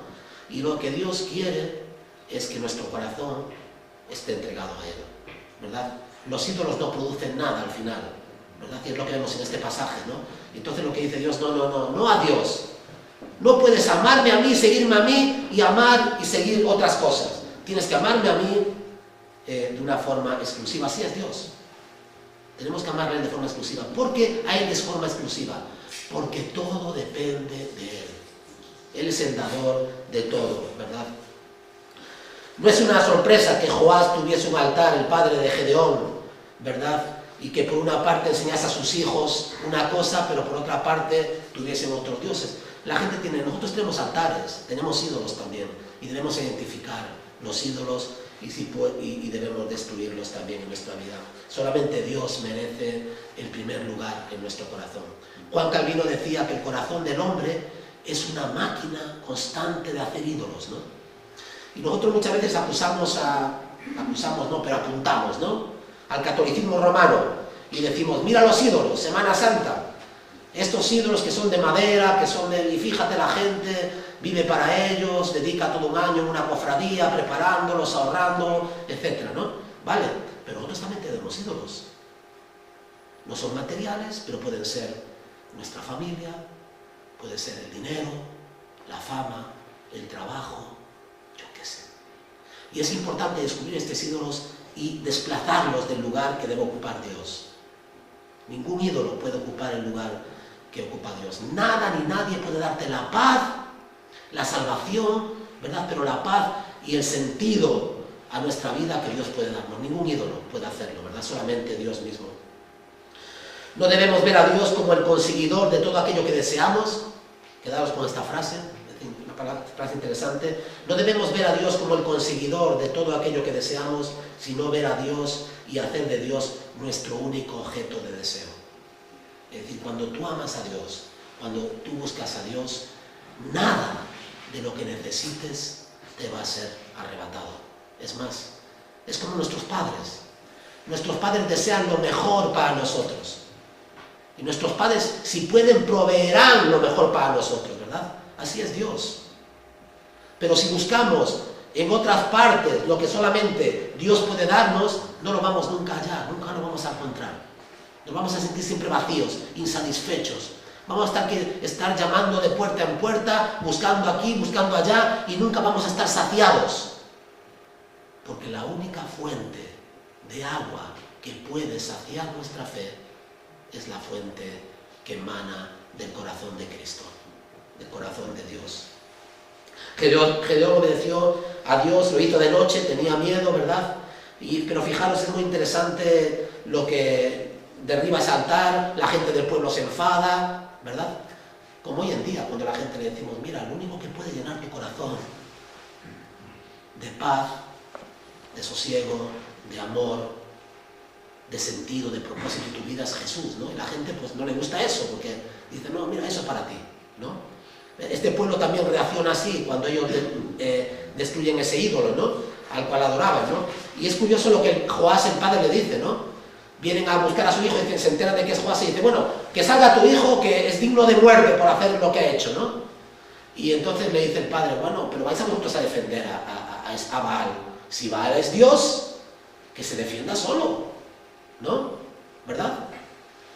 Y lo que Dios quiere es que nuestro corazón esté entregado a Él, ¿verdad? Los ídolos no producen nada al final, ¿verdad? Y es lo que vemos en este pasaje, ¿no? Entonces lo que dice Dios, no a Dios. No puedes amarme a mí, seguirme a mí y amar y seguir otras cosas. Tienes que amarme a mí de una forma exclusiva. Así es Dios. Tenemos que amarle de forma exclusiva. ¿Por qué a Él de forma exclusiva? Porque todo depende de Él. Él es el dador de todo, ¿verdad? No es una sorpresa que Joás tuviese un altar, el padre de Gedeón, ¿verdad? Y que por una parte enseñase a sus hijos una cosa, pero por otra parte tuviesen otros dioses. Nosotros tenemos altares, tenemos ídolos también, y debemos identificar los ídolos y debemos destruirlos también en nuestra vida. Solamente Dios merece el primer lugar en nuestro corazón. Juan Calvino decía que el corazón del hombre es una máquina constante de hacer ídolos, ¿no? Y nosotros muchas veces apuntamos, ¿no?, al catolicismo romano y decimos, mira los ídolos, Semana Santa, estos ídolos que son de madera, y fíjate, la gente vive para ellos, dedica todo un año en una cofradía, preparándolos, ahorrando, etcétera, ¿no? Vale, pero nosotros también tenemos ídolos. No son materiales, pero pueden ser nuestra familia, puede ser el dinero, la fama, el trabajo, yo qué sé. Y es importante descubrir estos ídolos y desplazarlos del lugar que debe ocupar Dios. Ningún ídolo puede ocupar el lugar que ocupa Dios. Nada ni nadie puede darte la paz, la salvación, ¿verdad? Pero la paz y el sentido a nuestra vida que Dios puede darnos. Ningún ídolo puede hacerlo, ¿verdad? Solamente Dios mismo. No debemos ver a Dios como el conseguidor de todo aquello que deseamos. Quedaos con esta frase, una frase interesante. No debemos ver a Dios como el conseguidor de todo aquello que deseamos, sino ver a Dios y hacer de Dios nuestro único objeto de deseo. Es decir, cuando tú amas a Dios, cuando tú buscas a Dios, nada de lo que necesites te va a ser arrebatado. Es más, es como nuestros padres. Nuestros padres desean lo mejor para nosotros. Y nuestros padres, si pueden, proveerán lo mejor para nosotros, ¿verdad? Así es Dios. Pero si buscamos en otras partes lo que solamente Dios puede darnos, no lo vamos nunca allá, nunca lo vamos a encontrar. Nos vamos a sentir siempre vacíos, insatisfechos. Vamos a estar llamando de puerta en puerta, buscando aquí, buscando allá, y nunca vamos a estar saciados. Porque la única fuente de agua que puede saciar nuestra fe es la fuente que emana del corazón de Cristo, del corazón de Dios. Gedeón obedeció a Dios, lo hizo de noche, tenía miedo, ¿verdad? Pero fijaros, es muy interesante lo que derriba ese altar, la gente del pueblo se enfada, ¿verdad? Como hoy en día, cuando a la gente le decimos, mira, lo único que puede llenar tu corazón de paz, de sosiego, de amor, de sentido, de propósito en tu vida es Jesús, ¿no? Y la gente pues no le gusta eso, porque dice, no, mira, eso es para ti, ¿no? Este pueblo también reacciona así cuando ellos destruyen ese ídolo, ¿no?, al cual adoraban, ¿no? Y es curioso lo que Joás, el padre, le dice, ¿no? Vienen a buscar a su hijo y se enteran de que es Joás y dice, bueno, que salga tu hijo que es digno de muerte por hacer lo que ha hecho, ¿no? Y entonces le dice el padre, bueno, pero vais a vosotros a defender a Baal. Si Baal es Dios, que se defienda solo, ¿no? ¿Verdad?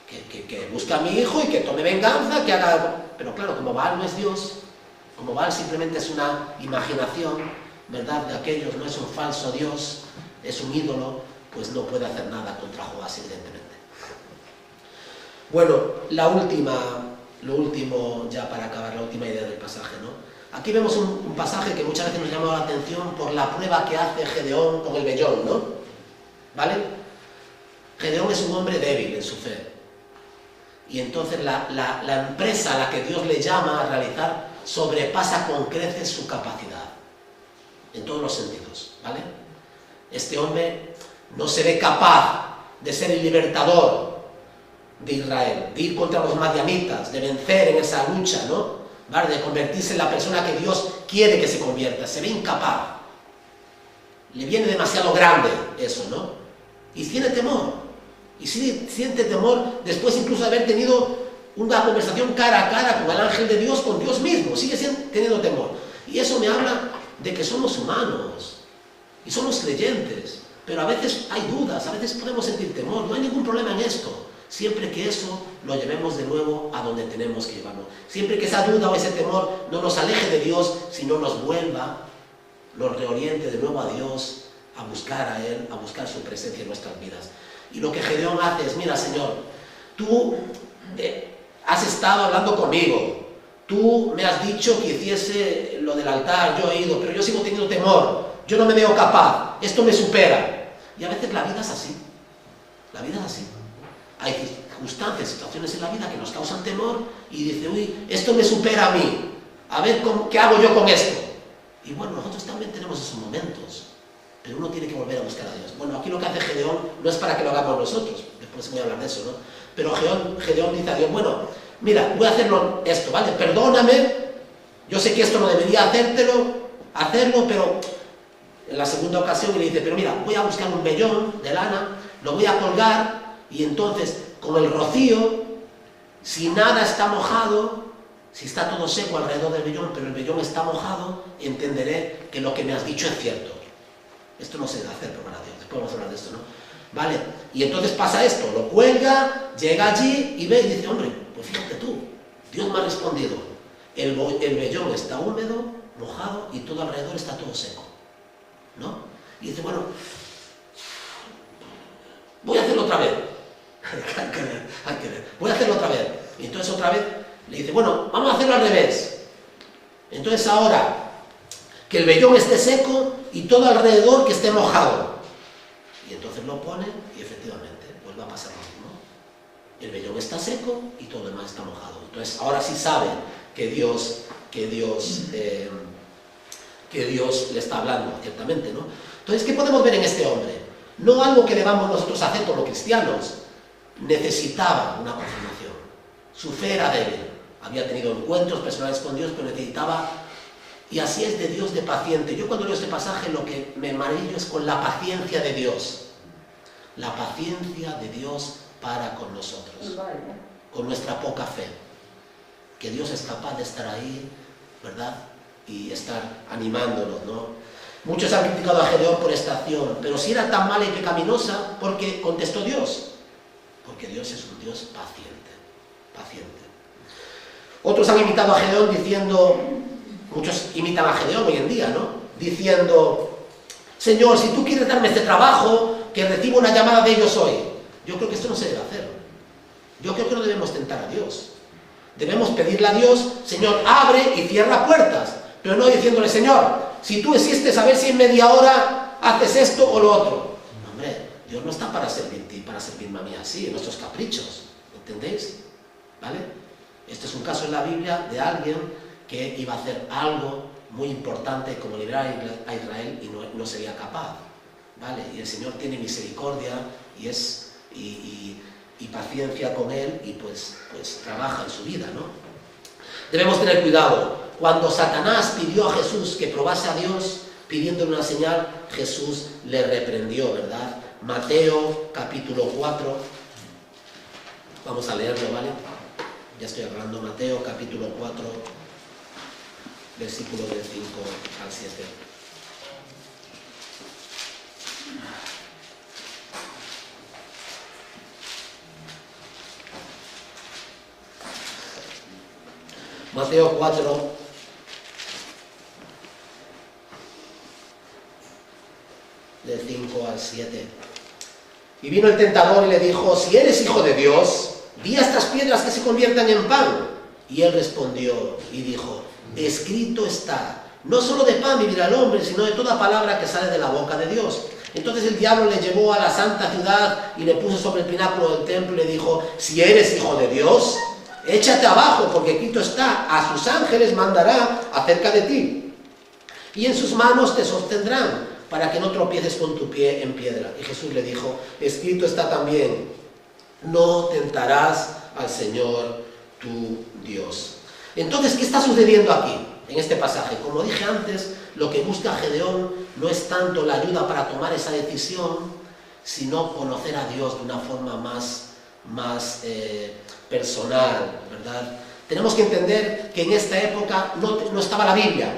Que busque a mi hijo y que tome venganza, que haga algo. Pero claro, como Baal no es Dios, como Baal simplemente es una imaginación, ¿verdad?, de aquellos, no es un falso Dios, es un ídolo, pues no puede hacer nada contra Joás, evidentemente. Bueno, lo último, ya para acabar, la última idea del pasaje, ¿no? Aquí vemos un pasaje que muchas veces nos llama la atención por la prueba que hace Gedeón con el vellón, ¿no? ¿Vale? Gedeón es un hombre débil en su fe. Y entonces la empresa a la que Dios le llama a realizar sobrepasa con creces su capacidad. En todos los sentidos, ¿vale? Este hombre no se ve capaz de ser el libertador de Israel, de ir contra los madianitas, de vencer en esa lucha, ¿no? ¿Vale? De convertirse en la persona que Dios quiere que se convierta. Se ve incapaz. Le viene demasiado grande eso, ¿no? Y tiene temor. Y siente temor después incluso de haber tenido una conversación cara a cara con el ángel de Dios, con Dios mismo. Sigue teniendo temor. Y eso me habla de que somos humanos y somos creyentes, pero a veces hay dudas, a veces podemos sentir temor. No hay ningún problema en esto, siempre que eso lo llevemos de nuevo a donde tenemos que llevarlo. Siempre que esa duda o ese temor no nos aleje de Dios, sino nos vuelva, nos reoriente de nuevo a Dios, a buscar a Él, a buscar su presencia en nuestras vidas. Y lo que Gedeón hace es, mira, Señor, tú has estado hablando conmigo, tú me has dicho que hiciese lo del altar, yo he ido, pero yo sigo teniendo temor, yo no me veo capaz, esto me supera. Y a veces la vida es así, la vida es así. Hay circunstancias, situaciones en la vida que nos causan temor y dice, uy, esto me supera a mí, a ver qué hago yo con esto. Y bueno, nosotros también tenemos esos momentos, pero uno tiene que volver a buscar a Dios. Bueno, aquí lo que hace Gedeón no es para que lo hagamos nosotros, después voy a hablar de eso, ¿no? Pero Gedeón dice a Dios, bueno, mira, voy a hacerlo esto, ¿vale? Perdóname, yo sé que esto no debería hacerlo, pero en la segunda ocasión le dice, pero mira, voy a buscar un vellón de lana, lo voy a colgar, y entonces con el rocío, si nada está mojado, si está todo seco alrededor del vellón, pero el vellón está mojado, entenderé que lo que me has dicho es cierto. Esto no se debe hacer, para Dios. Después vamos a hablar de esto, ¿no? Vale, y entonces pasa esto, lo cuelga, llega allí y ve y dice, hombre, pues fíjate tú, Dios me ha respondido, el vellón está húmedo, mojado y todo alrededor está todo seco, ¿no? Y dice, bueno, voy a hacerlo otra vez. hay que ver, voy a hacerlo otra vez. Y entonces otra vez le dice, bueno, vamos a hacerlo al revés. Entonces ahora, que el vellón esté seco y todo alrededor que esté mojado. Y entonces lo pone y efectivamente vuelve a pasar lo mismo. El vellón está seco y todo lo demás está mojado. Entonces ahora sí sabe que Dios le está hablando, ciertamente, ¿no? Entonces, ¿qué podemos ver en este hombre? No algo que debamos nosotros hacer como cristianos. Necesitaba una confirmación. Su fe era débil. Había tenido encuentros personales con Dios, pero necesitaba. Y así es de Dios de paciente. Yo cuando leo este pasaje lo que me maravillo es con la paciencia de Dios. La paciencia de Dios para con nosotros. Con nuestra poca fe. Que Dios es capaz de estar ahí, ¿verdad? Y estar animándonos, ¿no? Muchos han criticado a Gedeón por esta acción, pero si era tan mala y pecaminosa, ¿por qué contestó Dios? Porque Dios es un Dios paciente, paciente. Otros han imitado a Gedeón diciendo, muchos imitan a Gedeón hoy en día, ¿no? Diciendo, Señor, si tú quieres darme este trabajo, que reciba una llamada de ellos hoy. Yo creo que esto no se debe hacer. Yo creo que no debemos tentar a Dios. Debemos pedirle a Dios, Señor, abre y cierra puertas, pero no diciéndole, Señor, si tú existes, a ver si en media hora haces esto o lo otro. No, hombre, Dios no está para servirte y para servirme a mí así, en nuestros caprichos, ¿entendéis? ¿Vale? Este es un caso en la Biblia de alguien que iba a hacer algo muy importante como liberar a Israel y no sería capaz, ¿vale? Y el Señor tiene misericordia y paciencia con él y pues trabaja en su vida, ¿no? Debemos tener cuidado. Cuando Satanás pidió a Jesús que probase a Dios pidiéndole una señal, Jesús le reprendió, ¿verdad? Mateo capítulo 4, vamos a leerlo, ¿vale? Ya estoy hablando, Mateo capítulo 4, versículo del 5 al 7. Mateo 4, del 5 al 7. Y vino el tentador y le dijo, si eres hijo de Dios, di a estas piedras que se conviertan en pan. Y él respondió y dijo, escrito está, no solo de pan vivirá el hombre, sino de toda palabra que sale de la boca de Dios. Entonces el diablo le llevó a la santa ciudad y le puso sobre el pináculo del templo y le dijo, si eres hijo de Dios, échate abajo, porque escrito está, a sus ángeles mandará acerca de ti, y en sus manos te sostendrán, para que no tropieces con tu pie en piedra. Y Jesús le dijo, escrito está también, no tentarás al Señor tu Dios. Entonces, ¿qué está sucediendo aquí, en este pasaje? Como dije antes, lo que busca Gedeón no es tanto la ayuda para tomar esa decisión, sino conocer a Dios de una forma más personal, ¿verdad? Tenemos que entender que en esta época no estaba la Biblia,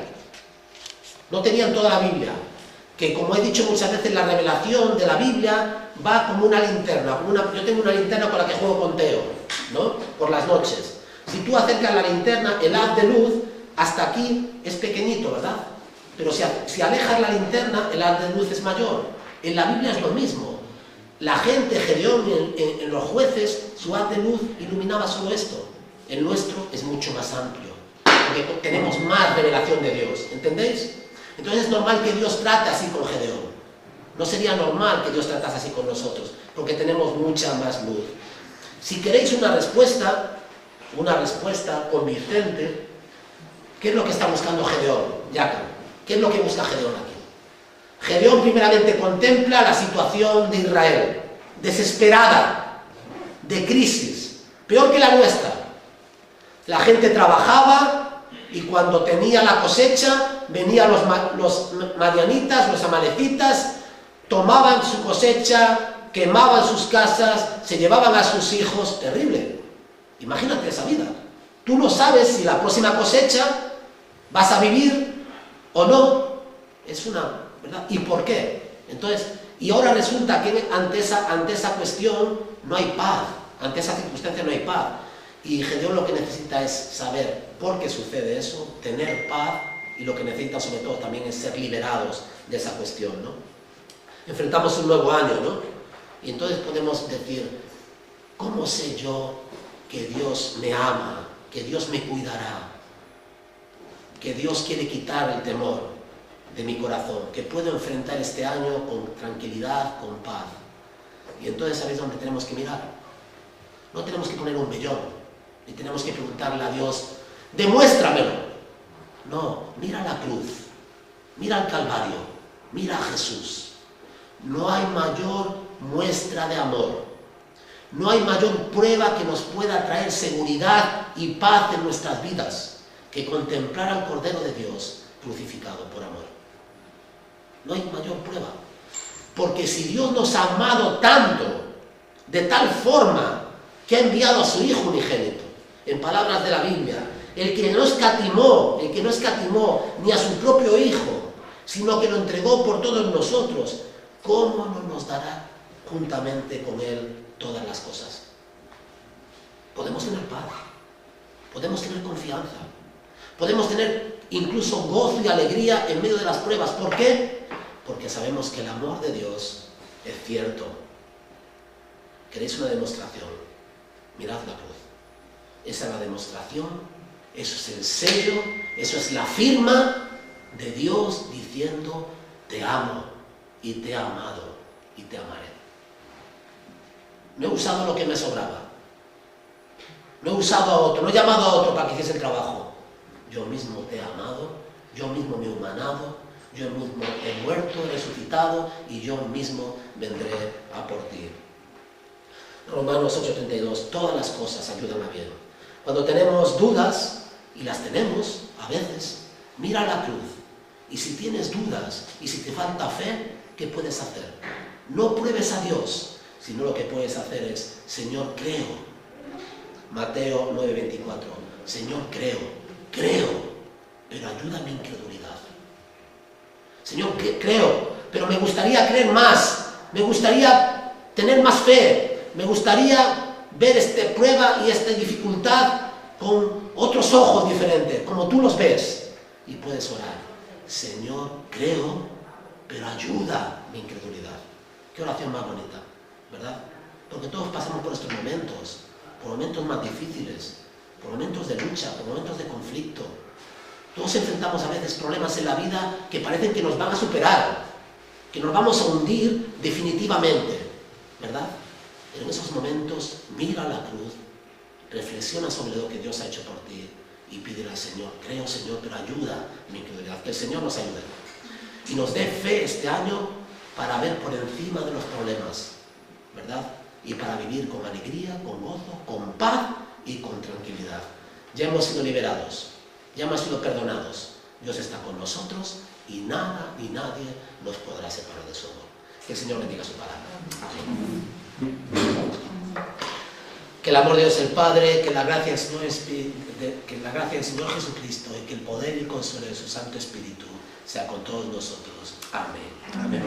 no tenían toda la Biblia, que como he dicho muchas veces, la revelación de la Biblia va como una linterna, yo tengo una linterna con la que juego con Teo, ¿no? Por las noches. Si tú acercas la linterna, el haz de luz, hasta aquí es pequeñito, ¿verdad? Pero si alejas la linterna, el haz de luz es mayor. En la Biblia es lo mismo. La gente, Gedeón, en los jueces, su haz de luz iluminaba solo esto. El nuestro es mucho más amplio, porque tenemos más revelación de Dios, ¿entendéis? Entonces es normal que Dios trate así con Gedeón. No sería normal que Dios tratase así con nosotros, porque tenemos mucha más luz. Si queréis una respuesta convincente, ¿qué es lo que está buscando Gedeón? Jacob, ¿qué es lo que busca Gedeón aquí? Gedeón primeramente contempla la situación de Israel, desesperada, de crisis, peor que la nuestra. La gente trabajaba y cuando tenía la cosecha, venían los madianitas, los amalecitas, tomaban su cosecha, quemaban sus casas, se llevaban a sus hijos. Terrible. Imagínate esa vida. Tú no sabes si la próxima cosecha vas a vivir o no. Es una, ¿verdad? ¿Y por qué? Entonces, y ahora resulta que ante esa cuestión no hay paz, ante esa circunstancia no hay paz. Y Gedeón lo que necesita es saber por qué sucede eso, tener paz, y lo que necesita sobre todo también es ser liberados de esa cuestión, ¿no? Enfrentamos un nuevo año, ¿no? Y entonces podemos decir, ¿cómo sé yo que Dios me ama, que Dios me cuidará, que Dios quiere quitar el temor de mi corazón, que puedo enfrentar este año con tranquilidad, con paz? Y entonces, ¿sabéis dónde tenemos que mirar? No tenemos que poner un vellón, ni tenemos que preguntarle a Dios, demuéstramelo. No, mira la cruz, mira el Calvario, mira a Jesús. No hay mayor muestra de amor, no hay mayor prueba que nos pueda traer seguridad y paz en nuestras vidas que contemplar al Cordero de Dios crucificado por amor. No hay mayor prueba. Porque si Dios nos ha amado tanto, de tal forma, que ha enviado a su Hijo unigénito, en palabras de la Biblia, el que no escatimó ni a su propio Hijo, sino que lo entregó por todos nosotros, ¿cómo no nos dará juntamente con Él todas las cosas? Podemos tener paz, podemos tener confianza, podemos tener incluso gozo y alegría en medio de las pruebas. ¿Por qué? Porque sabemos que el amor de Dios es cierto. ¿Queréis una demostración? Mirad la cruz. Esa es la demostración, eso es el sello, eso es la firma de Dios diciendo, te amo y te he amado y te amaré. No he usado lo que me sobraba, no he usado a otro, no he llamado a otro para que hiciese el trabajo. Yo mismo te he amado, yo mismo me he humanado, yo mismo he muerto, he resucitado y yo mismo vendré a por ti. Romanos 8:32, todas las cosas ayudan a bien. Cuando tenemos dudas, y las tenemos a veces, mira la cruz. Y si tienes dudas, y si te falta fe, ¿qué puedes hacer? No pruebes a Dios, sino lo que puedes hacer es, Señor, creo. Mateo 9:24, Señor, creo, pero ayuda a mi incredulidad. Señor, creo, pero me gustaría creer más, me gustaría tener más fe, me gustaría ver esta prueba y esta dificultad con otros ojos diferentes, como tú los ves. Y puedes orar, Señor, creo, pero ayuda mi incredulidad. Qué oración más bonita, ¿verdad? Porque todos pasamos por estos momentos, por momentos más difíciles, por momentos de lucha, por momentos de conflicto. Todos enfrentamos a veces problemas en la vida que parecen que nos van a superar, que nos vamos a hundir definitivamente, ¿verdad? Pero en esos momentos, mira la cruz, reflexiona sobre lo que Dios ha hecho por ti y pídele al Señor, creo, Señor, pero ayuda mi incredulidad, que el Señor nos ayude y nos dé fe este año para ver por encima de los problemas, ¿verdad? Y para vivir con alegría, con gozo, con paz y con tranquilidad. Ya hemos sido liberados, ya hemos sido perdonados, Dios está con nosotros y nada ni nadie nos podrá separar de su amor. Que el Señor bendiga su palabra. Amén. Que el amor de Dios el Padre, que la gracia del Señor Jesucristo y que el poder y el consuelo de su Santo Espíritu sea con todos nosotros. Amén. Amén.